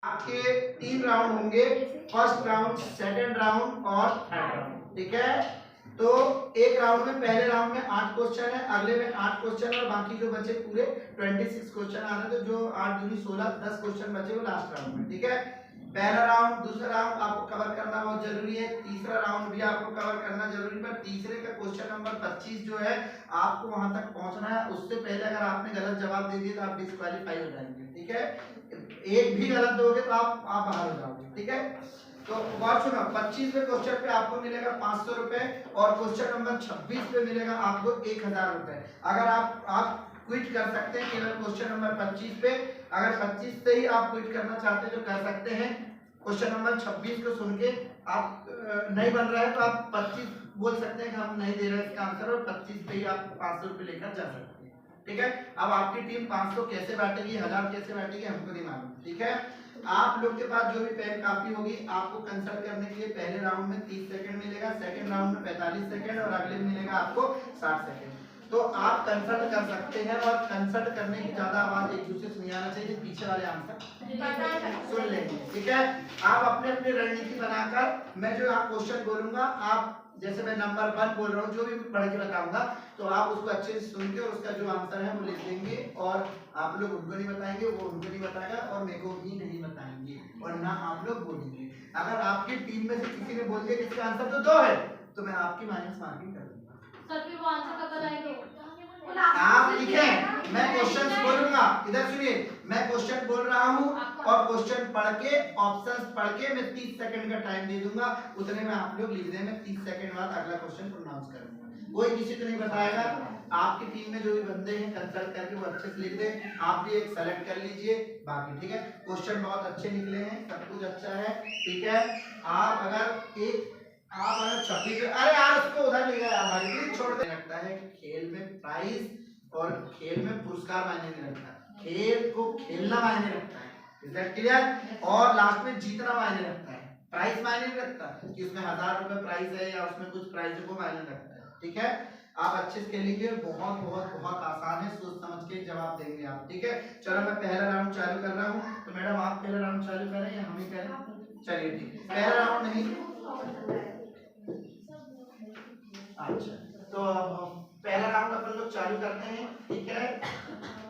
आपके 3 राउंड होंगे, first round, second round और थर्ड राउंड। ठीक है, तो एक राउंड में, पहले राउंड में 8 क्वेश्चन है, अगले में 8 क्वेश्चन और बाकी जो बचे पूरे 26 क्वेश्चन आ रहे, तो जो 8 दूनी 16, 10 क्वेश्चन बचे वो लास्ट राउंड में। ठीक है, पहला राउंड, दूसरा राउंड आपको कवर करना बहुत जरूरी है, तीसरा राउंड भी आपको कवर करना जरूरी है, पर तीसरे का क्वेश्चन नंबर 25 जो है आपको वहां तक पहुंचना है। उससे पहले अगर आपने गलत जवाब दे दिया तो आप डिस्क्वालीफाई हो जाएंगे। ठीक है, एक भी गलत दोगे तो आप बाहर हो जाओगे। ठीक है, तो बात सुनो, 25वें क्वेश्चन पे आपको मिलेगा 500 रुपए और क्वेश्चन नंबर 26 पे मिलेगा आपको 1000 रुपए। अगर आप क्विट कर सकते हैं केवल क्वेश्चन नंबर 25 पे, अगर 25 से ही आप क्विट करना चाहते हैं तो कर सकते हैं। क्वेश्चन नंबर 26 को सुन के आप नहीं बन रहा है तो आप 25 बोल सकते हैं कि हम नहीं दे रहे इसका आंसर, और 25 पे ही आप 500 रुपए लेकर जा सकते हैं। ठीक है, अब आपकी टीम 500 कैसे बांटेगी, 1000 कैसे बांटेगी, हमको नहीं मालूम। ठीक है, आप लोग के पास जो भी पेन कापी होगी, आपको कंसल्ट करने के लिए पहले राउंड में 30 सेकंड मिलेगा, सेकंड राउंड में 45 सेकंड और अगले में मिलेगा आपको 60 सेकंड। तो आप कंसल्ट कर सकते हैं, और कंसल्ट करने की ज्यादा आवाज एक दूसरे से नहीं आना चाहिए, पीछे वाले आंसर सुन लेंगे। ठीक है, आप अपने अपनी रणनीति बनाकर, मैं जो आप क्वेश्चन बोलूंगा, आप जैसे मैं नंबर 1 बोल रहा हूँ, जो भी पढ़ के बताऊंगा, तो आप उसको अच्छे से सुन के और उसका जो आंसर है वो लिख देंगे, और आप लोग उनको नहीं बताएंगे, वो उनको नहीं बताएगा, और मेरे को भी नहीं बताएंगे, और ना आप लोग बोलेंगे। अगर आपकी टीम में से किसी ने बोल दिया कि इसका आंसर तो 2 है, तो मैं आपकी माइनस मार्किंग कर दूंगा। सर फिर वो आंसर कब बताएंगे? आप लिखें, मैं क्वेश्चन बोलूंगा, इधर सुनिए, मैं क्वेश्चन बोल रहा हूँ और क्वेश्चन पढ़ के, ऑप्शंस पढ़ के मैं 30 सेकंड का टाइम दे दूंगा, उतने में आप लोग लिख दें, मैं 30 सेकंड बाद अगला क्वेश्चन प्रोनाउंस करूंगा। कोई किसी को नहीं बताएगा। आपकी टीम में जो भी बंदे हैं कंसल्ट करके वो अच्छे से लिख दें, आप भी एक सेलेक्ट कर लीजिए बाकी। ठीक है, क्वेश्चन बहुत अच्छे निकले हैं, सब कुछ अच्छा है। ठीक है, आप अगर 26, अरे यार उसको उधर ले गया भाई, छोड़ दे। लगता है कि खेल में प्राइज और खेल में पुरस्कार मायने नहीं रखता, खेल को खेलना मायने रखता है। Is that clear? और लास्ट में जीतना मायने रखता है, प्राइज मायने नहीं रखता कि उसमें 1000 रुपए प्राइज है या उसमें कुछ प्राइज को मायने रखता है। ठीक है, आप अच्छे से खेलेंगे, बहुत बहुत बहुत आसान है, सोच समझ के जवाब देंगे आप। ठीक है, चलो मैं पहला राउंड चालू कर रहा हूँ, तो मैडम आप पहला राउंड चालू करें या हम ही करें? चलिए ठीक है, पहला राउंड नहीं, अच्छा, तो पहला राउंड अपन लोग चालू करते हैं। ठीक है,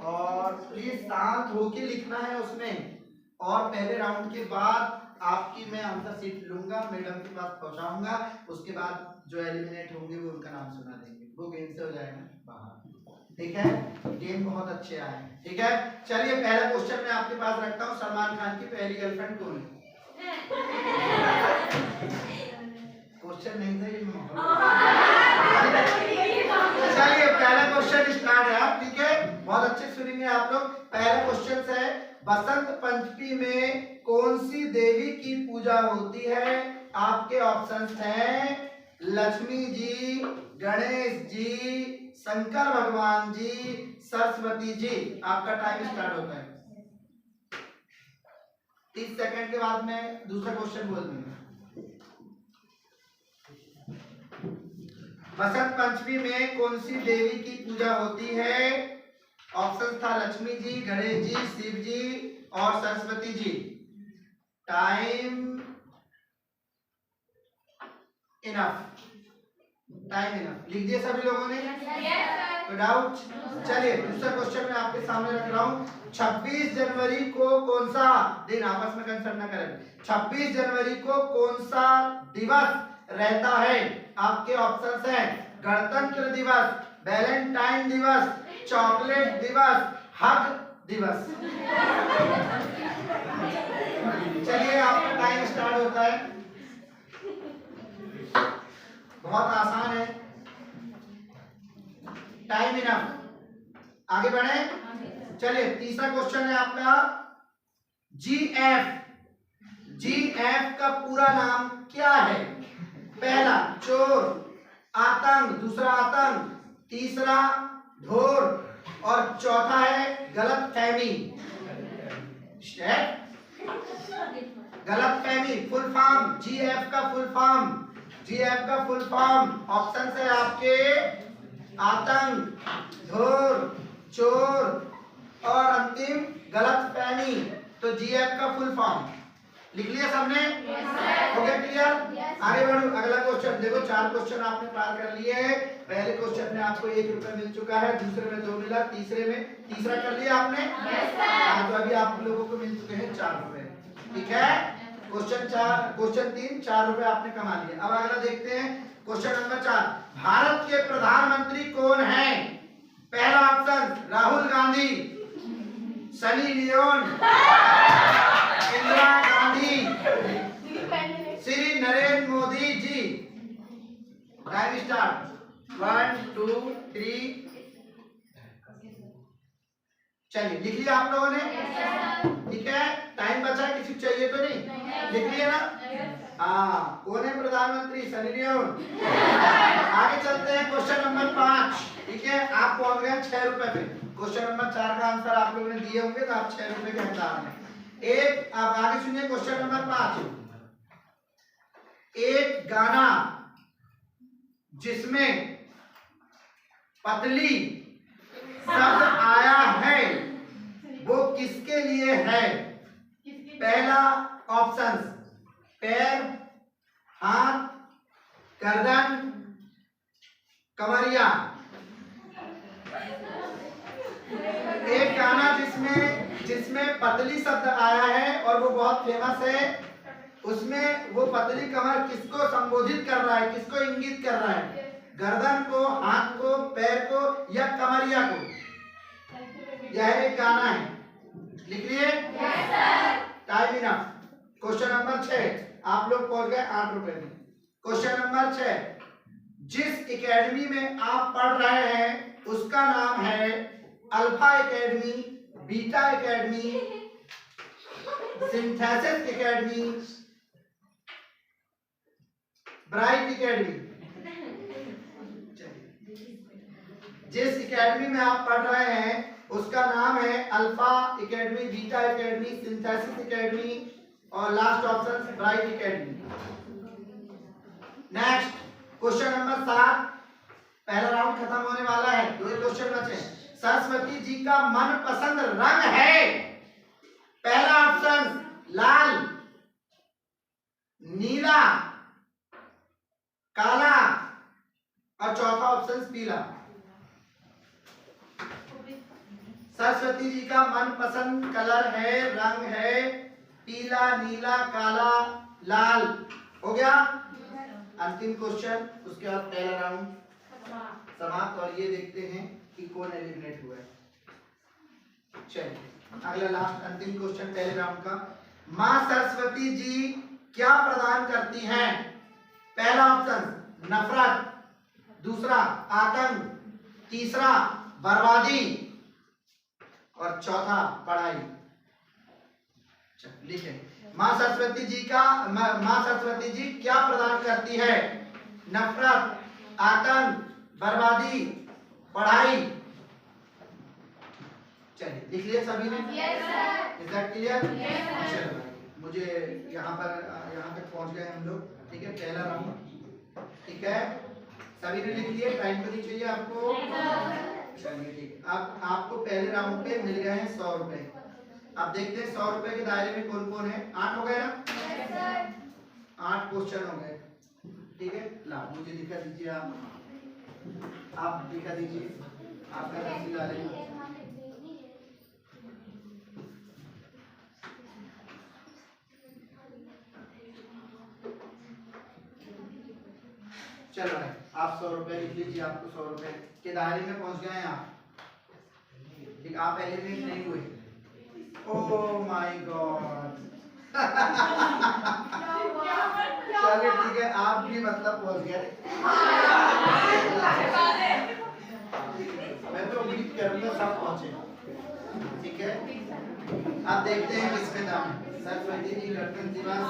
और प्लीज शांत होके लिखना है उसमें, और पहले राउंड के बाद आपकी मैं आंसर शीट लूंगा, मैडम के पास पहुंचाऊंगा, उसके बाद जो एलिमिनेट होंगे वो उनका नाम सुना देंगे, वो गेम से हो जाएगा बाहर। ठीक है, गेम बहुत अच्छे आए हैं। ठीक है, चलिए पहला क्वेश्चन मैं आपके पास रखता हूँ, सलमान खान की पहली गर्लफ्रेंड कौन है? क्वेश्चन नहीं था ये, चलिए पहला क्वेश्चन स्टार्ट है आप। ठीक है, बहुत अच्छे सुनेंगे आप लोग। पहला क्वेश्चन है, बसंत पंचमी में कौन सी देवी की पूजा होती है? आपके ऑप्शंस हैं लक्ष्मी जी, गणेश जी, शंकर भगवान जी, सरस्वती जी। आपका टाइम स्टार्ट होता है 30 सेकंड के बाद मैं दूसरा क्वेश्चन बोल दूंगा। बसंत पंचमी में कौन सी देवी की पूजा होती है? ऑप्शन था लक्ष्मी जी, गणेश जी, शिव जी और Saraswati ji. Time enough, time enough, लिख दिया सभी लोगों ने? तो डाउट? चलिए दूसरा क्वेश्चन मैं आपके सामने रख रहा हूँ। 26 जनवरी को कौन सा दिन, आपस में कंसर्न न करें, 26 जनवरी को कौन सा दिवस रहता है? आपके ऑप्शंस हैं गणतंत्र दिवस, वैलेंटाइन दिवस, चॉकलेट दिवस, हग दिवस। चलिए आपका टाइम स्टार्ट होता है, बहुत आसान है, टाइम इनफ, आगे बढ़े। चलिए तीसरा क्वेश्चन है आपका, जीएफ का पूरा नाम क्या है? पहला चोर, आतंक, दूसरा आतंक, तीसरा ढोर और चौथा है गलत फहमी। गलत फहमी फुल फॉर्म, जीएफ का फुल फॉर्म, जीएफ का फुल फॉर्म ऑप्शन है आपके आतंक, ढोर, चोर और अंतिम गलत फहमी। तो जीएफ का फुल फॉर्म लिख लिया सबने? हो गया क्लियर? आगे बढ़ो, अगला क्वेश्चन देखो। 4 क्वेश्चन आपने पार कर लिए हैं। पहले क्वेश्चन में आपको 1 रुपया मिल चुका है, दूसरे में 2 मिला, तीसरे में तीसरा कर लिया आपने? तो अभी आप लोगों को मिल चुके हैं 4 रुपए। ठीक है, क्वेश्चन 3 4 रुपए आपने कमा लिए। अब अगला देखते हैं क्वेश्चन नंबर 4। भारत के प्रधानमंत्री कौन है? पहला option Rahul Gandhi, Sunny Leone, Indira Gandhi, Shri Narendra Modi ji. Time start. 1 2 3। चलिए लिख लिया आप लोगों ने? ठीक है, टाइम बचा है, किसी को चाहिए तो नहीं? लिख लिया ना? हाँ, कौन है प्रधानमंत्री? Sunny Leone. आगे चलते हैं क्वेश्चन नंबर 5। ठीक है, आप पहुंच गए 6 रुपए पे। क्वेश्चन नंबर 4 का आंसर आप लोगों ने दिए होंगे, तो आप 6 रुपए के हकदार हैं। एक अब आगे सुनिए क्वेश्चन नंबर 5। एक गाना जिसमें पतली शब्द आया है वो किसके लिए है? पहला ऑप्शन पैर, हाथ, गर्दन, कमरिया। एक गाना जिसमें पतली शब्द आया है और वो बहुत फेमस है, उसमें वो पतली कमर किसको संबोधित कर रहा है, किसको इंगित कर रहा है? गर्दन को, हाथ को, पैर को या कमरिया को? यह एक गाना है। लिख लिए? Time enough. क्वेश्चन नंबर 6 आप लोग पहुंच गए 8 रुपए में। Question number 6। जिस एकेडमी में आप पढ़ रहे हैं उसका नाम है alpha academy, beta academy, synthesis academy, bright academy. जिस एकेडमी में आप पढ़ रहे हैं उसका नाम है alpha academy, beta academy, synthesis academy और last option bright academy. Next question number 7। पहला राउंड खत्म होने वाला है, 2 क्वेश्चन बचे। सरस्वती जी का मनपसंद रंग है? पहला ऑप्शन लाल, नीला, काला और चौथा ऑप्शन पीला। सरस्वती जी का मनपसंद कलर है, रंग है पीला, नीला, काला, लाल। हो गया अंतिम क्वेश्चन, उसके बाद पहला राउंड समाप्त। और ये देखते हैं कि कौन एलिमिनेट हुआ है। चलिए अगला लास्ट अंतिम क्वेश्चन पहले राउंड का। मां सरस्वती जी क्या प्रदान करती हैं? पहला ऑप्शन नफरत, दूसरा आतंक, तीसरा बर्बादी और चौथा पढ़ाई। लिखे। मां सरस्वती जी क्या प्रदान करती है? नफरत, आतंक, बर्बादी, पढ़ाई। चलिए लिख लिया सभी ने? Is that clear? चलो मुझे यहाँ तक पहुंच गए हम लोग। ठीक है, पहला राउंड। ठीक है, सभी ने लिख लिया? टाइम तो नहीं चाहिए आपको? चलिए ठीक। अब आपको पहले राउंड पे मिल गए हैं 100 रुपए। अब देखते हैं 100 रुपए के दायरे में कौन कौन है। 8 हो गए ना? 8 क्वेश्चन हो गए। ठीक है, ला मुझे दिखा दीजिए। आप दिखा दीजिए आपका रसीद आ रही है। चलो आप 100 रुपए लिख लीजिए। आपको 100 रुपए के दायरे में पहुंच गए हैं आप। ठीक, आप एलिमिनेट नहीं हुए। Oh my God. चलिए ठीक है, आप भी मतलब पहुंच गए। मैं तो उम्मीद करूंगा सब पहुंचे। ठीक है, अब देखते हैं किसमें दाम है। सरस्वती जी, गणतंत्र दिवस,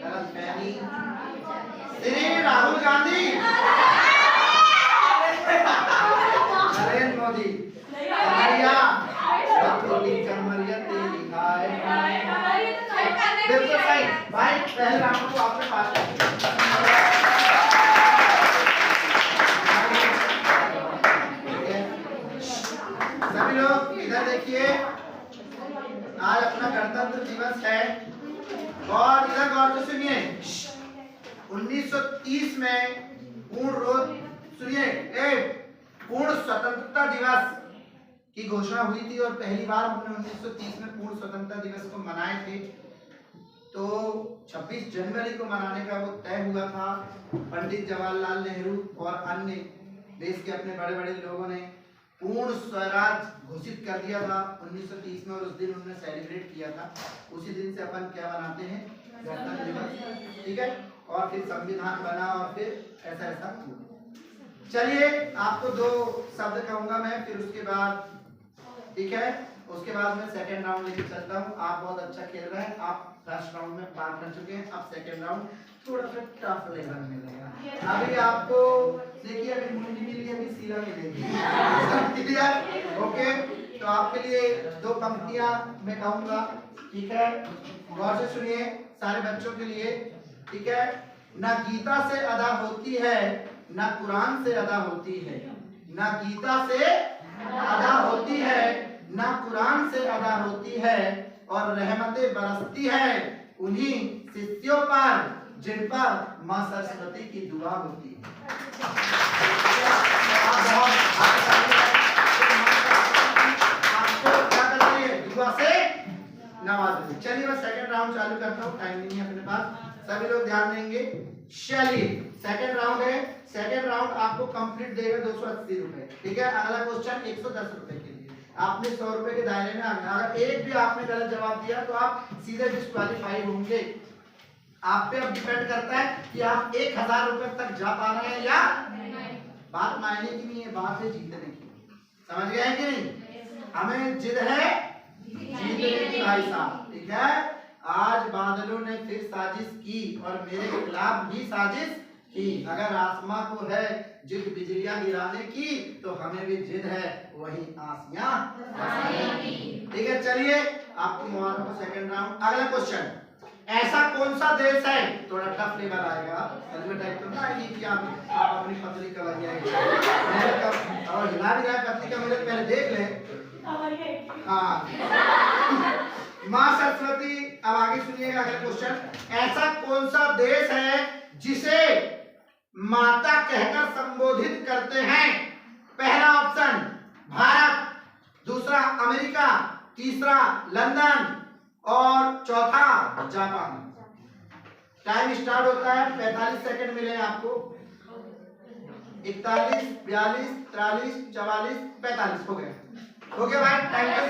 गलतफहमी, श्री राहुल गांधी, नरेंद्र मोदी, कमरिया, कमरिया तेरी खाए। बिल्कुल सही भाई, पहले राउंड को आपने पास कर दिया। सभी लोग इधर देखिए, आज अपना गणतंत्र गणतंत्र दिवस है। और इधर गौर से सुनिए, 1930 में पूर्ण स्वतंत्रता दिवस की घोषणा हुई थी और पहली बार हमने 1930 में पूर्ण स्वतंत्रता दिवस को मनाए थे। तो 26 जनवरी को मनाने का वो तय हुआ था। पंडित जवाहरलाल नेहरू और अन्य देश के अपने बड़े बड़े लोगों ने पूर्ण स्वराज घोषित कर दिया था 1930 में, और उस दिन उन्होंने सेलिब्रेट किया था। उसी दिन से अपन क्या बनाते हैं, गणतंत्र दिवस, ठीक है। और फिर संविधान बना और फिर ऐसा ऐसा हुआ। चलिए आपको 2 शब्द कहूंगा मैं, फिर उसके बाद, ठीक है, उसके बाद मैं सेकंड राउंड लेके चलता हूँ। आप बहुत अच्छा खेल रहे हैं, आप फर्स्ट राउंड में पार कर चुके हैं, अब सेकंड राउंड थोड़ा सा टफ लेवल मिलेगा। अभी आपको देखिए, अभी मुंडी मिली, अभी सीला मिलेगी। क्लियर? ओके, तो आपके लिए 2 पंक्तियां मैं कहूंगा, ठीक है, गौर से सुनिए सारे बच्चों के लिए, ठीक है। ना गीता से अदा होती है, ना कुरान से अदा होती है, ना गीता से अदा होती है, ना कुरान से अदा होती है, और रहमतें बरसती है उन्हीं शिष्यों पर जिन पर मां सरस्वती की दुआ होती है। आपको क्या करना है, दुआ से नवाज। चलिए मैं सेकंड राउंड चालू करता हूँ, टाइम नहीं है अपने पास, सभी लोग ध्यान देंगे। चलिए सेकंड राउंड है, सेकंड राउंड आपको कंप्लीट देगा 280 रुपए, ठीक है। अगला क्वेश्चन 110 रुपए के लिए, आपने 100 रुपए के दायरे में आना। अगर एक भी आपने गलत जवाब दिया तो आप सीधे डिस्क्वालीफाई होंगे। आप पे अब डिपेंड करता है कि आप 1000 रुपए तक जा पा रहे हैं या नहीं। बात मायने की नहीं है, बात है जीतने की, समझ गए कि नहीं। हमें जिद है जीतने की भाई साहब, ठीक है। आज बादलों ने फिर साजिश की और मेरे खिलाफ भी साजिश की। अगर आसमां को है जिद बिजलियां गिराने की, तो हमें भी जिद है वही आसियां बरसाने की। ठीक है, चलिए आपकी मुबारक हो सेकंड राउंड। अगला क्वेश्चन, ऐसा कौन सा देश है, थोड़ा टफ लेवल आएगा, टाइप तो ना कि आप अपनी पतली कवरिया मेरे कब और हिला भी रहा है पतली का, मेरे पहले देख ले। हाँ मां सरस्वती, अब आगे सुनिएगा अगला क्वेश्चन, ऐसा कौन सा देश है जिसे माता कहकर संबोधित करते हैं। पहला ऑप्शन भारत, दूसरा अमेरिका, तीसरा लंदन और चौथा जापान। टाइम स्टार्ट होता है, 45 सेकंड मिले आपको। 41, 42, 43, 44, 45 हो गए, हो गया भाई, टाइम का।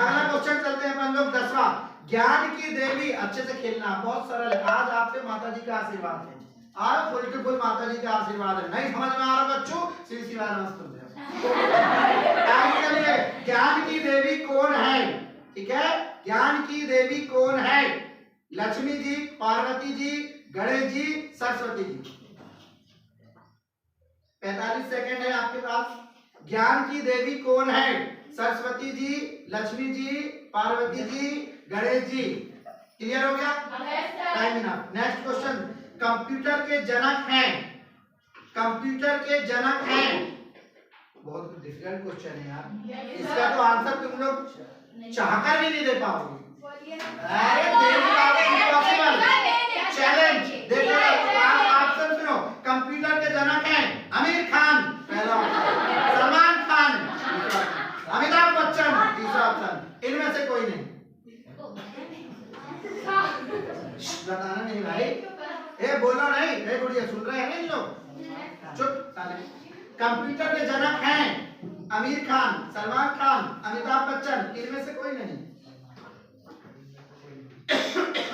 अगला क्वेश्चन चलते हैं अपन लोग 10वां, ज्ञान की देवी। अच्छे से खेलना, बहुत सरल है। आज आप पे माता जी का आशीर्वाद है, आज फुल के फुल माता जी का आशीर्वाद है। नहीं समझ में आ रहा बच्चों, सिलसिला नमस्ते। ज्ञान की देवी कौन है, ठीक है, ज्ञान की देवी कौन है। लक्ष्मी जी, पार्वती जी, गणेश जी, सरस्वती जी। 45 सेकंड है आपके पास। ज्ञान की देवी कौन है, सरस्वती जी, लक्ष्मी जी, पार्वती जी, गणेश जी। क्लियर हो गया, time enough. Next question, computer के जनक हैं, कंप्यूटर के जनक हैं। बहुत डिफिकल्ट क्वेश्चन है यार, इसका तो आंसर तुम लोग चाहकर भी नहीं दे पाओगे। अरे दे पाओगे, इम्पॉसिबल चैलेंज। देखो ऑप्शन सुनो, कंप्यूटर के जनक हैं आमिर खान पहला ऑप्शन, सलमान खान दूसरा, अमिताभ बच्चन तीसरा ऑप्शन। इनमें से कोई नहीं, बताना नहीं भाई, ए बोलो नहीं, ए गुड़िया सुन रहे हैं नहीं लोग, चुप साले। कंप्यूटर के जनक हैं आमिर खान, सलमान खान, अमिताभ बच्चन, इनमें से कोई नहीं।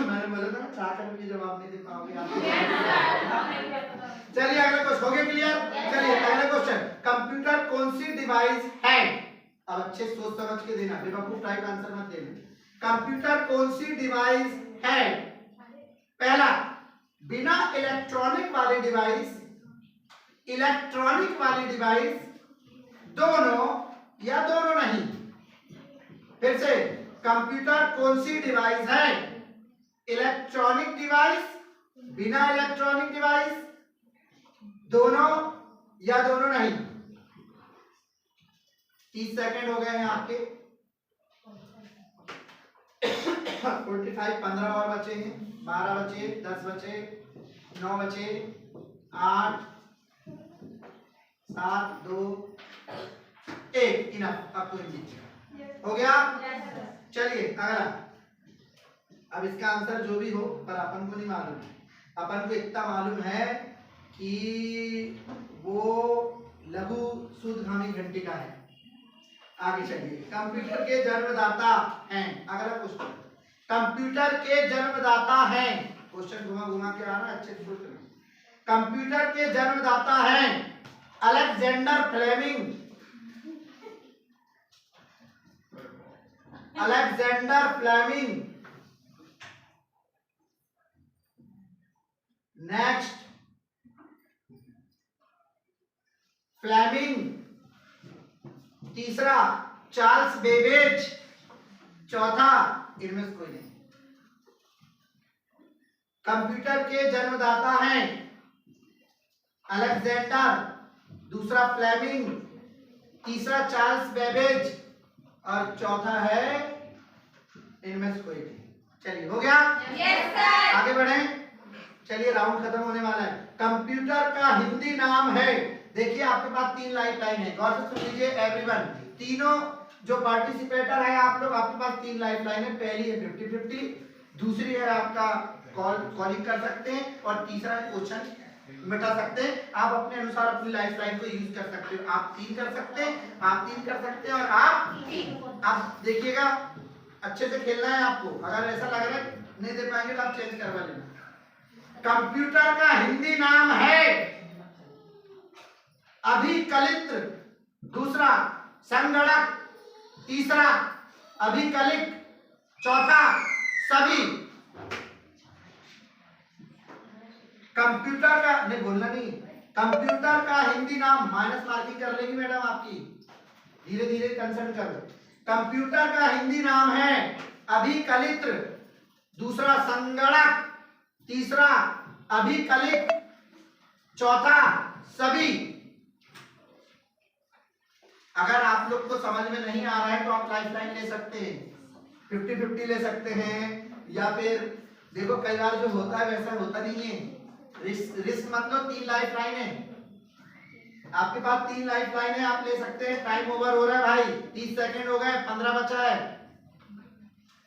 मैंने बोला था चाहकर भी जवाब नहीं दे पाओगे आप। चलिए अगला क्वेश्चन, हो गया क्लियर। चलिए अगला क्वेश्चन, कंप्यूटर कौन सी डिवाइस है। अब अच्छे सोच समझ के देना, बेवकूफ टाइप आंसर मत देना। कंप्यूटर कौन सी डिवाइस है। पहला, बिना इलेक्ट्रॉनिक वाली डिवाइस, इलेक्ट्रॉनिक वाली डिवाइस, दोनों या दोनों नहीं। फिर से, कंप्यूटर कौन सी डिवाइस है, इलेक्ट्रॉनिक डिवाइस, बिना इलेक्ट्रॉनिक डिवाइस, दोनों या दोनों नहीं। 30 सेकंड हो गए हैं आपके। 45 15 और बचे हैं, 12 बचे, 10 बचे, 9 बचे, 8 7 2 1 इनफ। अब तो जीत हो गया। चलिए अगला। अब इसका आंसर जो भी हो पर अपन को नहीं मालूम, अपन को इतना मालूम है कि वो लघु शुद्धगामी घंटिका है। आगे चलिए। कंप्यूटर के जन्मदाता हैं, अगला क्वेश्चन। कंप्यूटर के जन्मदाता हैं, क्वेश्चन घुमा घुमा के आ रहा है, अच्छे से सोच रहे। कंप्यूटर के जन्मदाता हैं Alexander Fleming. Alexander Fleming. Next Fleming. तीसरा चार्ल्स बेबेज। चौथा इनमें से कोई नहीं। कंप्यूटर के जन्मदाता हैं अलेक्जेंडर, दूसरा फ्लेमिंग, तीसरा चार्ल्स बेबेज और चौथा है इनमें से कोई नहीं। चलिए हो गया। Yes sir. आगे बढ़े। चलिए राउंड खत्म होने वाला है। कंप्यूटर का हिंदी नाम है, देखिए आपके पास 3 लाइफ लाइन है, गौर से सुन लीजिए एवरीवन। तीनों जो पार्टिसिपेटर है आप लोग, आपके पास 3 लाइफ लाइन है। पहली है 50-50, दूसरी है आपका कॉलिंग कर सकते हैं और तीसरा क्वेश्चन मिटा सकते हैं। आप अपने अनुसार अपनी लाइफ लाइन को यूज कर सकते हो। आप 3 कर सकते हैं, आप 3 कर सकते हैं और आप देखिएगा अच्छे से खेलना है आपको। अगर ऐसा लग रहा है नहीं दे पाएंगे तो आप चेंज करवा लेना। कंप्यूटर का हिंदी नाम है अभिकलित्र, दूसरा संगणक, तीसरा अभिकलिक, चौथा सभी। कंप्यूटर का नहीं बोलना नहीं, कंप्यूटर का हिंदी नाम, माइनस मार्किंग कर लेगी मैडम आपकी, धीरे धीरे कंसल्ट कर लो। कंप्यूटर का हिंदी नाम है अभिकलित्र, दूसरा संगणक, तीसरा अभिकलिक, चौथा सभी। अगर आप लोग को समझ में नहीं आ रहा है तो आप लाइफ लाइन ले सकते हैं, 50-50 ले सकते हैं, या फिर देखो कई बार जो होता है वैसा होता नहीं है। रिस्क मतलब 3 लाइफ लाइन है, आपके पास 3 लाइफ लाइन है, आप ले सकते हैं। टाइम ओवर हो रहा है भाई, 30 सेकंड हो गए, 15 बचा है,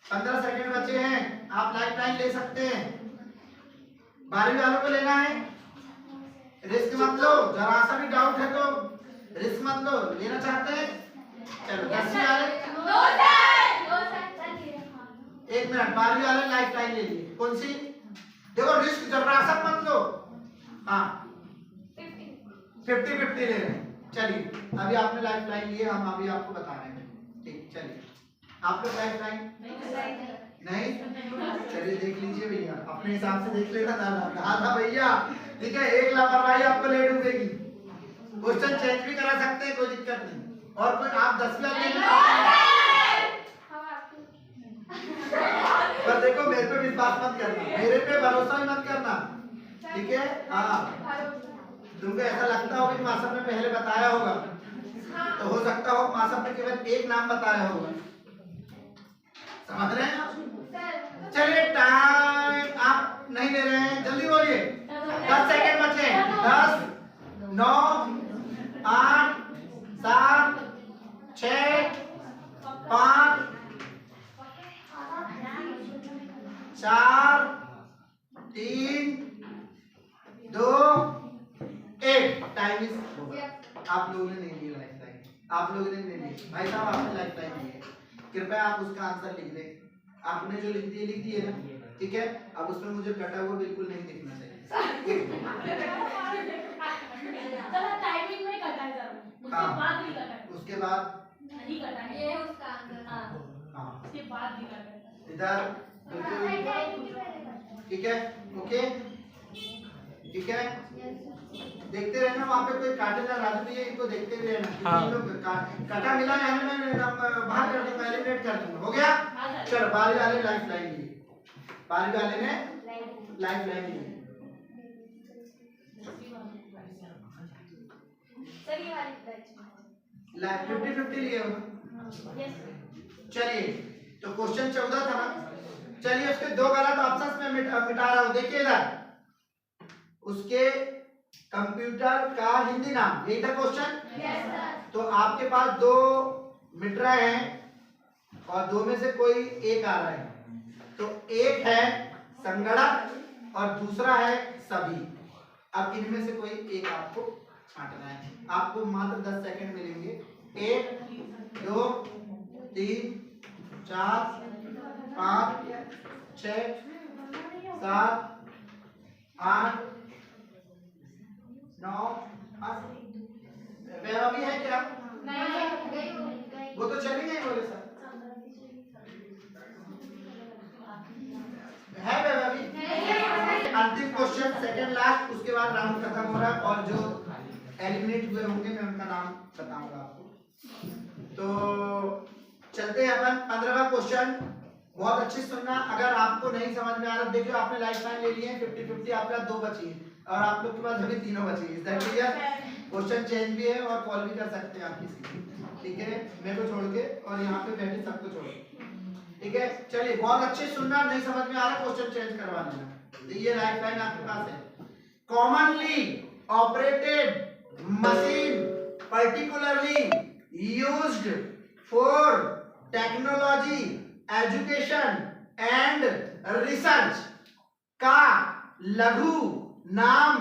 15 सेकंड बचे हैं, आप लाइफ लाइन ले सकते हैं। 12वीं वालों को लेना है, रिस्क मत लो, जरा सा भी डाउट है तो रिस्क मत लो। लेना चाहते हैं चलो 10वीं वाले, एक मिनट, 12वीं वाले लाइफ लाइन ले लिए। कौन सी? देखो रिस्क जरा सा मत लो। हाँ 50-50 ले रहे हैं। चलिए अभी आपने लाइफ लाइन लिए, हम अभी आपको बता रहे हैं। ठीक, चलिए आप लोग लाइफ लाइन नहीं, चलिए देख लीजिए भैया, अपने हिसाब से देख लेना। कहा था भैया, ठीक है, एक लापरवाही आपको ले डूबेगी। क्वेश्चन चेंज भी करा सकते हैं, कोई दिक्कत नहीं। और कोई आप 10वीं वाले पर देखो मेरे पे विश्वास मत करना, मेरे पे भरोसा ही मत करना, ठीक है। हाँ तुमको ऐसा लगता होगा कि मासम ने पहले बताया होगा, तो हो सकता हो मासम ने केवल एक नाम बताया होगा, समझ रहे हैं आप? चलिए टाइम आप नहीं ले रहे हैं, जल्दी बोलिए, 10 सेकंड बचे हैं। 10 9 8 7 6 5 4 3 2 1। टाइम इज आप लोगों ने नहीं ली लाइफ लाइन, आप लोगों ने नहीं ली। भाई साहब आपने लाइफ लाइन ली है, कृपया आप उसका आंसर लिख दें। आपने जो लिख दी है ना, ठीक है। अब उसमें मुझे कटा हुआ बिल्कुल नहीं दिखना चाहिए। टाइमिंग में कटा है जरूर, उसके हाँ। बाद नहीं कटा है, उसके बाद नहीं कटा है, ये है उसका आंसर। हाँ उसके बाद नहीं कटा है। इधर ठीक है, ओके, ठीक है। देखते रहना वहाँ पे कोई काटे ना, राजू भैया इनको देखते हुए रहना। हाँ। काटा मिला यानी मैं बाहर कर दूंगा, एलिमिनेट कर दूंगा। हो गया? चलो 12वीं वाले लाइफ लाइन लिए, 12वीं वाले ने लाइफ लाइन ली। लाइफ 50-50 लिए हो। चलिए तो क्वेश्चन 14 था ना, चलिए उसके दो गलत ऑप्शंस में मिटा रहा हूं। देखिए इधर उसके कंप्यूटर का हिंदी नाम, यही था क्वेश्चन। तो आपके पास दो मिट रहे हैं और दो में से कोई एक आ रहा है। तो एक है संगणक और दूसरा है सभी। अब इनमें से कोई एक आपको छांटना है। आपको मात्र 10 सेकंड मिलेंगे। 1 2 3 4 5 6 7 8 9 वैभवी है क्या? वो तो चली गई बोले सर। है वैभवी? अंतिम क्वेश्चन, सेकंड लास्ट, उसके बाद राउंड खत्म हो रहा है और जो एलिमिनेट हुए होंगे मैं उनका नाम बताऊंगा आपको। तो चलते हैं अपन 15वां क्वेश्चन। बहुत अच्छी सुनना। अगर आपको नहीं समझ में आ रहा, देखिए आपने लाइफ लाइन ले लिए 50-50, आपका 2 बची है और आप लोग के पास अभी तीनों बची है। Is that clear? Question change भी है और कॉल भी कर सकते हैं आप किसी को, ठीक है, मेरे को छोड़ के और यहाँ पे बैठे सबको छोड़ के, ठीक है। चलिए बहुत अच्छे सुनना, नहीं समझ में आ रहा क्वेश्चन चेंज करवा लेना। ये लाइफ लाइन आपके पास है। Commonly operated machine particularly used for technology, education and research का लघु नाम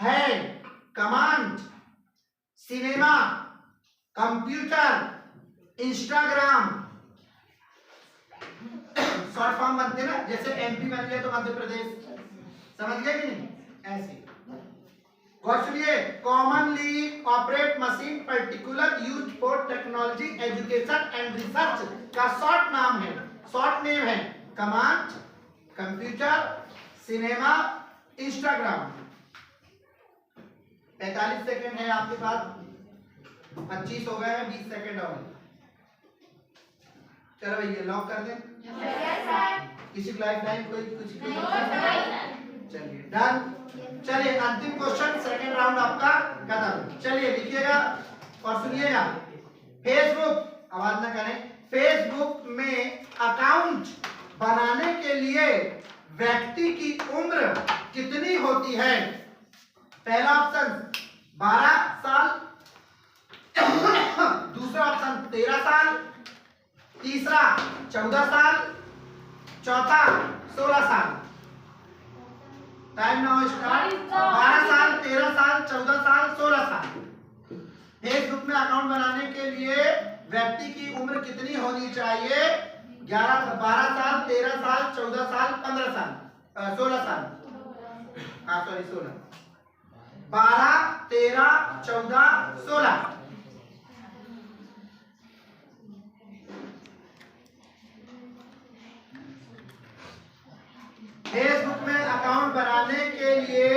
है command, cinema, computer, Instagram. Short form बनते ना, जैसे एमपी बन गया तो मध्य प्रदेश, समझ गए कि नहीं? ऐसे और सुनिए, commonly operate machine particular use for technology, education and research का शॉर्ट नाम है, शॉर्ट नेम है command, computer, cinema, Instagram. 45 second है आपके पास, 25 हो गए हैं, 20 सेकंड और। चलो भैया लॉक कर दें। किसी को लाइफ लाइन कोई कुछ चलिए डन। चलिए अंतिम क्वेश्चन, सेकंड राउंड आपका खत्म। चलिए लिखिएगा और सुनिएगा। फेसबुक, आवाज ना करें, फेसबुक में अकाउंट बनाने के लिए व्यक्ति की उम्र कितनी होती है? पहला ऑप्शन 12 साल, दूसरा ऑप्शन 13 साल, तीसरा 14 साल, चौथा 16 साल। Time now start. 12 साल, 13 साल, 14 साल, 16 साल। फेसबुक में अकाउंट बनाने के लिए व्यक्ति की उम्र कितनी होनी चाहिए? 12 साल, 13 साल, 14 साल, 15 साल, 16 साल। हाँ सॉरी 16। 12, 13, 14, 16। फेसबुक में अकाउंट बनाने के लिए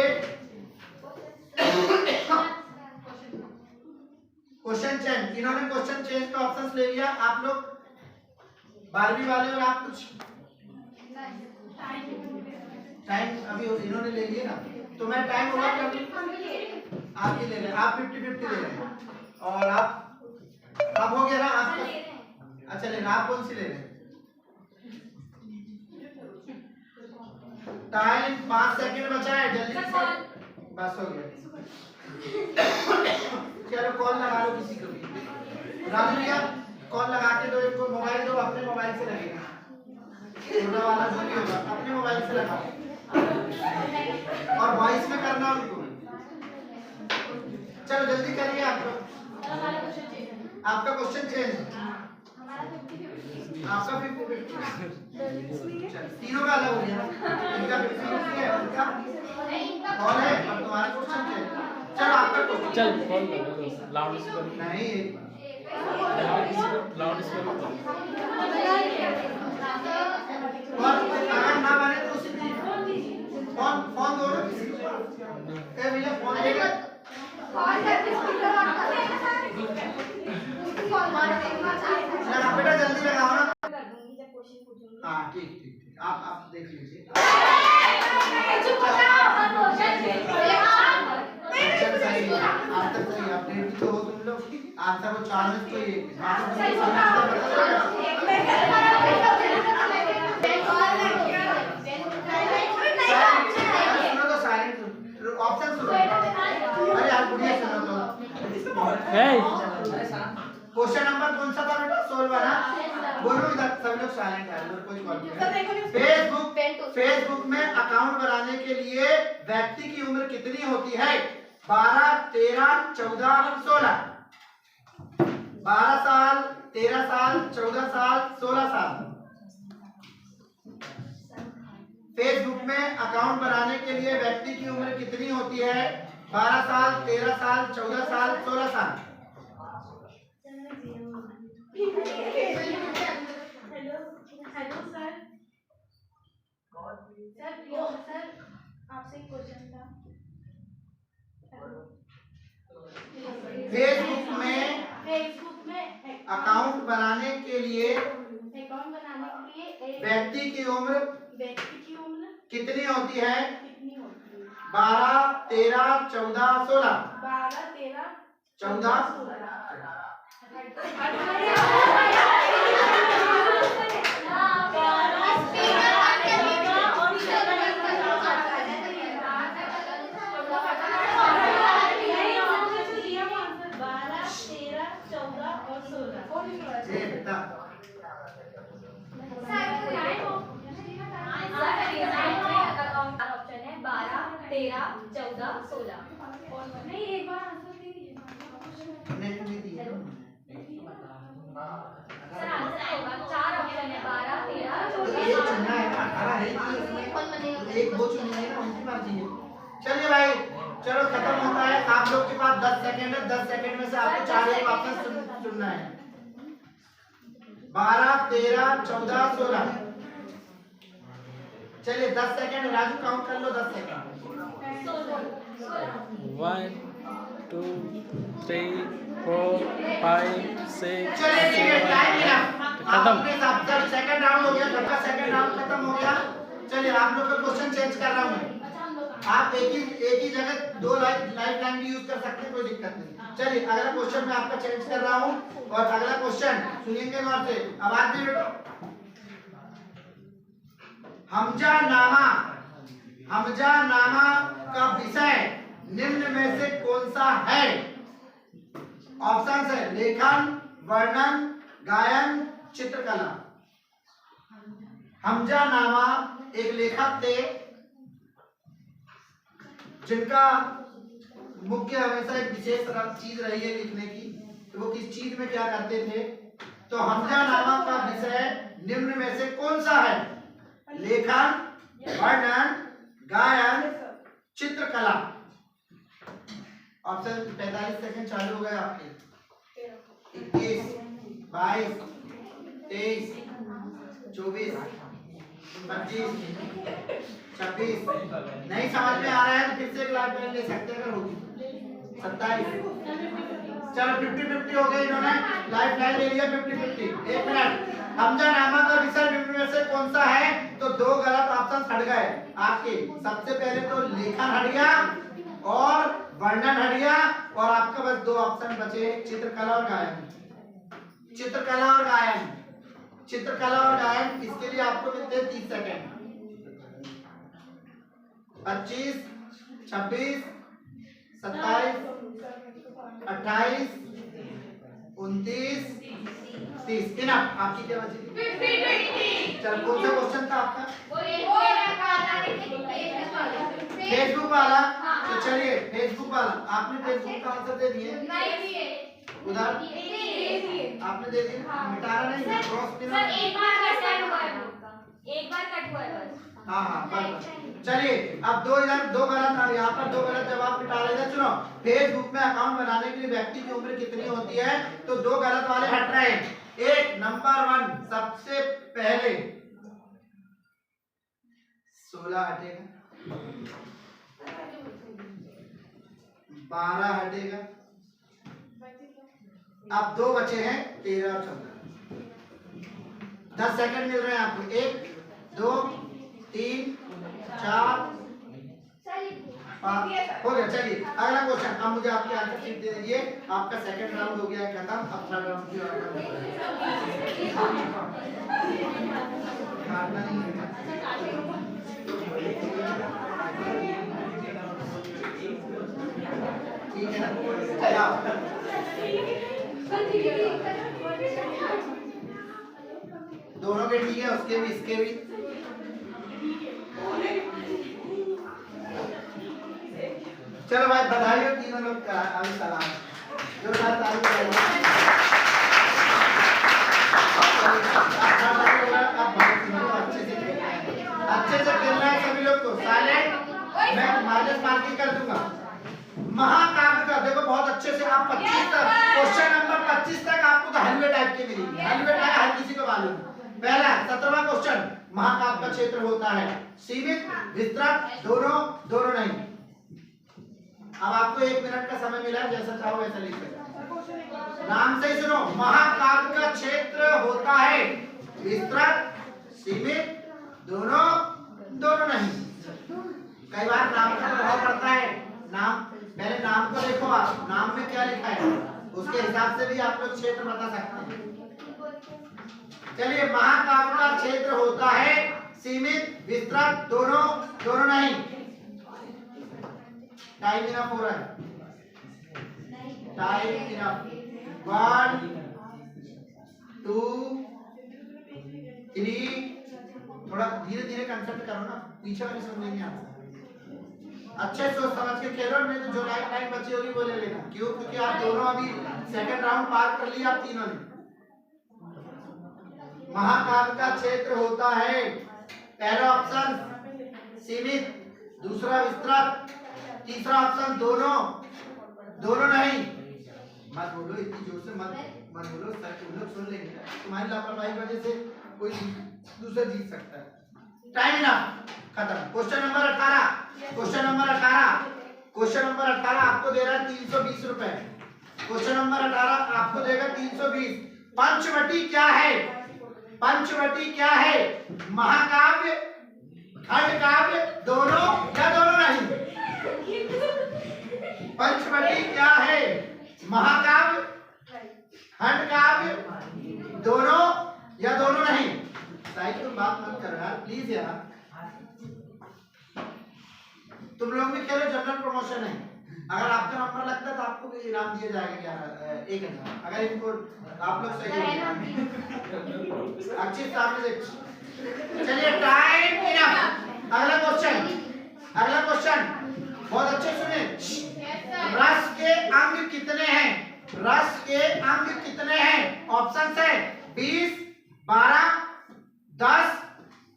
क्वेश्चन चेंज, इन्होंने क्वेश्चन चेंज का ऑप्शन ले लिया। आप लोग 12वीं वाले और आप कुछ टाइम अभी इन्होंने ले लिया ना, तो मैं टाइम होगा आप ये ले रहे हैं, आप 50-50 ले रहे हैं और आप हो गया ना आपका। अच्छा ले रहे, आप कौन सी ले रहे हैं? टाइम 5 सेकंड बचा है, जल्दी से बस हो गया। चलो कॉल लगा लो किसी को भी। राजू भैया कॉल लगा के दो, एक को मोबाइल दो, अपने मोबाइल से लगेगा, छोटा वाला जो भी होगा अपने मोबाइल से लगाओ और वॉइस में करना उनको। चलो जल्दी करिए आप लोग। आपका क्वेश्चन चेंज, आपका 50-50 तीनों का अलग हो गया ना, इनका 50-50 है, उनका कॉल है और तुम्हारा क्वेश्चन चेंज। चलो आपका क्वेश्चन चल कॉल कर लाउड स्पीकर नहीं, लाउड स्पीकर और अगर ना बने तो उसी दिन फोन दो ना किसी को। ए भैया फोन दे दो। बेटा जल्दी लगाओ ना। हाँ ठीक ठीक, आप देख लीजिए। आंसर सही, अपडेट तो हो तुम लोग। आंसर वो 40 तो ये क्वेश्चन नंबर कौन सा था बेटा? 16 ना? बोलो इधर, सब लोग साइलेंट है, इधर कोई कॉल नहीं। फेसबुक में अकाउंट बनाने के लिए व्यक्ति की उम्र कितनी होती है? 12, 13, 14, 16। 12 साल, 13 साल, 14 साल, 16 साल। फेसबुक में अकाउंट बनाने के लिए व्यक्ति की उम्र कितनी होती है? 12 साल, 13 साल, 14 साल, 16 साल। Hello sir. सर आपसे एक क्वेश्चन था। फेसबुक में अकाउंट बनाने के लिए व्यक्ति की उम्र कितनी होती है? 12, 13, 14, 16। 12, 13, 14, नहीं, एक बार आंसर दे दीजिए। सर आंसर होगा 4 ऑप्शन है, 12, 13, तो 14। एक चुनना है ना, 18 है ही इसमें, एक वो चुननी है ना, उनकी मर्जी है। चलिए भाई, चलो खत्म होता है। आप लोग के पास 10 सेकंड है, 10 सेकंड में से आपको 4 एक ऑप्शन चुनना है। 12, 13, 14, 16। चलिए 10 सेकंड, राजू काउंट कर लो 10 सेकंड। 1, 2, 3, 4, 5, 6, चलिए ठीक है, टाइम मिला। खत्म। जब सेकंड राउंड हो गया, सबका सेकंड राउंड खत्म हो गया। चलिए आप लोग का क्वेश्चन चेंज कर रहा हूँ मैं। आप एक ही जगह 2 लाइफ लाइन भी यूज कर सकते हैं, कोई दिक्कत नहीं। चलिए अगला क्वेश्चन मैं आपका चेंज कर रहा हूँ, और अगला क्वेश्चन सुनिएंगे गौर से, आवाज में बेटो। हमजा नामा का विषय निम्न में से कौन सा है? ऑप्शन है लेखन, वर्णन, गायन, चित्रकला। हमजा नामा एक लेखक थे जिनका मुख्य हमेशा एक विशेष चीज रही है लिखने की। तो वो किस चीज में क्या करते थे? तो हमजा नामा का विषय निम्न में से कौन सा है? लेखन, वर्णन, गायन, चित्रकला। ऑप्शन 45 सेकंड चालू हो गए आपके। 21, 22, 23, 24, 25, 26। नहीं समझ में आ रहा है तो फिर से एक लाइफ लाइन ले सकते हैं अगर होगी। 27। चलो 50-50 हो गए, इन्होंने लाइफ लाइन ले लिया 50-50। 1 मिनट। हमजा नामा का विषय निम्न में से कौन सा है? तो 2 गलत ऑप्शन हट गए आपके। सबसे पहले तो लेखन हट गया और वर्णन हट गया, और आपका बस 2 ऑप्शन बचे, चित्रकला और गायन। चित्रकला और गायन, चित्रकला और गायन। इसके लिए आपको मिलते हैं 30 सेकंड। 25, 26, 27, 28, 29, 30। इनफ। आपकी क्या बची? चलो कौन सा क्वेश्चन था आपका? फेसबुक वाला। तो चलिए फेसबुक वाला, आपने फेसबुक का आंसर दे दिए उधर, आपने दे दिया, मिटाना नहीं, क्रॉस पिन। एक बार कट हुआ है बस। हाँ बस। चलिए अब 2 इधर 2 गलत, यहाँ पर 2 गलत जवाब मिटा लेना। सुनो, फेसबुक में अकाउंट बनाने के लिए व्यक्ति की उम्र कितनी होती है? तो 2 गलत वाले हट रहे हैं। एक नंबर 1 सबसे पहले 16 हटेगा, 12 हटेगा। अब 2 बचे हैं, 13 और 14। 10 सेकंड मिल रहे हैं आपको। 1, 2, 3, 4, 5 हो गया। चलिए अगला क्वेश्चन। अब मुझे आपकी आंसर शीट दे दीजिए। आपका सेकंड राउंड हो गया है खत्म। अब थर्ड राउंड की ठीक है ना? दोनों के ठीक है, उसके भी इसके भी। चलो भाई बधाई हो तीनों लोग का। अभी सलाम जो साथ ताली बजाइए। अच्छे से खेलना है सभी लोग को। साइलेंट, मैं माइनस मार्किंग कर दूंगा। महाकाव्य का देखो बहुत अच्छे से आप 25 तक, क्वेश्चन नंबर 25 तक आपको तो हलवे टाइप के मिलेंगे। हलवे टाइप हर किसी को मालूम है। पहला 17वां क्वेश्चन, महाकाव्य का क्षेत्र होता है सीमित, विस्तृत, दोनों, दोनों नहीं। अब आपको 1 मिनट का समय मिला है, जैसा चाहो वैसा लिख सकते। नाम से ही सुनो, महाकाव्य का क्षेत्र होता है विस्तृत, सीमित, दोनों, दोनों नहीं। कई बार नाम का प्रभाव पड़ता है। नाम, पहले नाम को देखो आप, नाम में क्या लिखा है उसके हिसाब से भी आप लोग क्षेत्र बता सकते हैं। चलिए, महाकाव्य का क्षेत्र होता है सीमित, विस्तृत, दोनों, दोनों नहीं। टाइम इनफ हो रहा है, टाइम इनफ। 1 2 3, थोड़ा धीरे धीरे कंसेप्ट करो ना, पीछे वाले समझेंगे आप। अच्छे सोच समझ के खेलो, नहीं तो जो लाइन बची होगी वो ले लेना। क्यों? क्योंकि आप दोनों अभी सेकंड राउंड पार कर लिया, आप तीनों ने। महाकाव्य का क्षेत्र होता है, पहला ऑप्शन सीमित, दूसरा विस्तृत, तीसरा ऑप्शन दोनों, दोनों नहीं। मत बोलो इतनी जोर से, मत बोलो, तुम लोग सुन लेंगे। तुम्हारी लापरवाही की वजह से कोई दूसरा जीत सकता है। टाइम ना खत्म। Question number 18, question number 18, question number 18 आपको दे रहा है 320 रुपए। क्वेश्चन नंबर 18 आपको देगा 320। पंचवटी क्या है? पंचवटी क्या है? महाकाव्य, खंडकाव्य, दोनों या दोनों नहीं? पंचवटी क्या है? महाकाव्य, खंडकाव्य, दोनों या दोनों नहीं? साहित्य तुम बात मत करो यार, प्लीज यार। तुम लोग भी खेलो, जनरल प्रमोशन है। अगर आपका नंबर लगता है तो आपको भी इनाम दिया जाएगा 1,000। अगर इनको आप लोग सही अच्छी सामने देख। चलिए, टाइम इनफ। अगला क्वेश्चन, अगला क्वेश्चन बहुत अच्छे सुने। रस के अंग कितने हैं? रस के अंग कितने हैं? ऑप्शन है 20, 12, 10,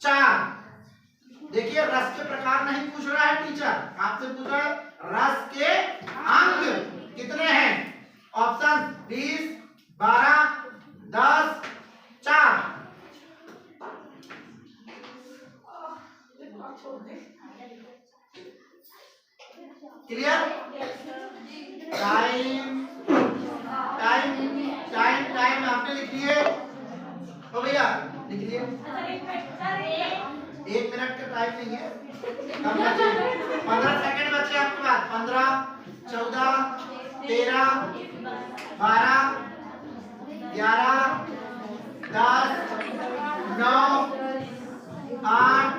4। देखिए, रस के प्रकार नहीं पूछ रहा है टीचर, आपसे पूछ रहा है रस के अंग कितने हैं। Option 20, 12, 10, 4। Clear? Time time time time आपने लिख लिए तो भैया लिख लिए। 1 मिनट का टाइम नहीं है, 15 सेकंड बचे आपके पास। 15, 14, 13, 12, 11, 10, 9, 8,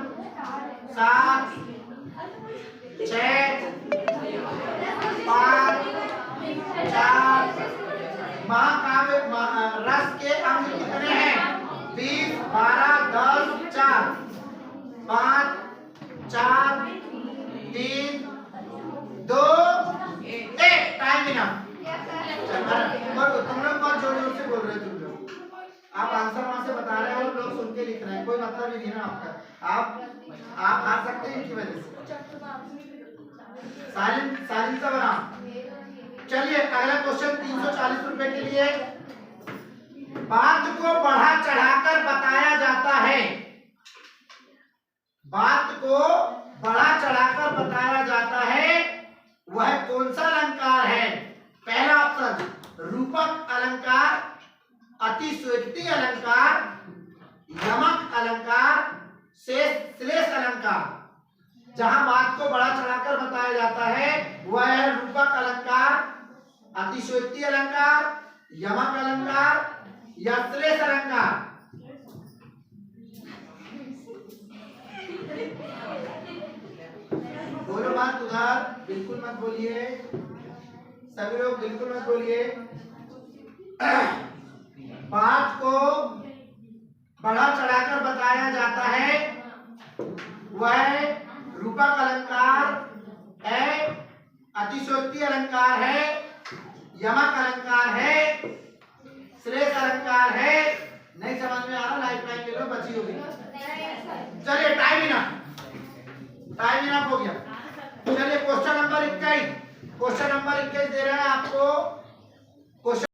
7, 6, 5, 4। महाकाव्य रस के अंग कितने हैं? 20, 12, 10, 4। 5, 4, 3, 2, 1। Time enough. तुम लोग बहुत जोर जोर से बोल रहे हो। तुम लोग आप आंसर वहां से बता रहे हो और लोग सुन के लिख रहे हैं, कोई मतलब ही नहीं ना आपका। आप हार सकते हैं इनकी वजह से। साइलेंट सा बना। चलिए, अगला क्वेश्चन 340 रुपए के लिए। बात को बढ़ा चढ़ाकर बताया जाता है। बात को बढ़ा चढ़ाकर बताया जाता है, वह कौन सा अलंकार है? पहला ऑप्शन रूपक अलंकार, अतिशयोक्ति अलंकार, यमक अलंकार, श्लेष अलंकार। जहां बात को बढ़ा चढ़ाकर बताया जाता है वह है रूपक अलंकार, अतिशयोक्ति अलंकार, यमक अलंकार या श्लेष अलंकार। बोलो मत उधर, बिल्कुल मत बोलिए, सभी लोग बिल्कुल मत बोलिए। पाठ को बढ़ा चढ़ाकर बताया जाता है वह रूपक अलंकार है, अतिशयोक्ति अलंकार है, यमक अलंकार है, श्रेष्ठ अलंकार है। नहीं समझ में आ रहा, लाइफ लाइन ले लो, बची होगी। चलिए टाइम इनफ हो गया। चलिए क्वेश्चन नंबर 21 दे रहे हैं आपको। क्वेश्चन